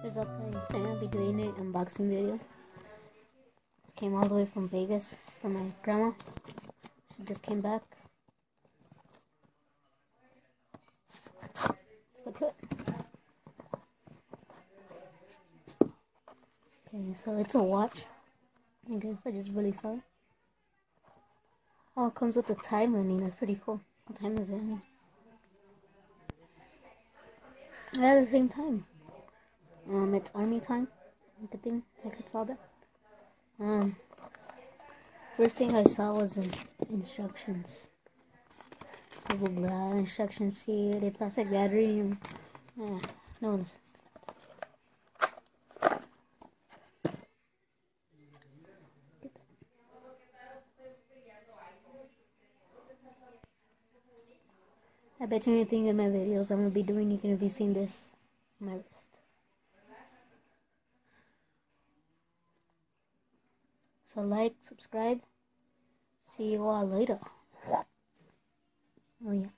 What's up, guys? Today I'll be doing an unboxing video. Just came all the way from Vegas from my grandma. She just came back. Let's go to it. Okay, so it's a watch. I guess I just really saw it. Oh, it comes with the time running. That's pretty cool. What time is it? At the same time. It's army time. Good thing I could saw that. First thing I saw was the instructions. Blah blah blah. Instructions here. The plastic battery. And, no one listens to that. I bet you anything in my videos I'm gonna be doing, you're gonna be seeing this on my wrist. So like, subscribe. See you all later. Oh yeah.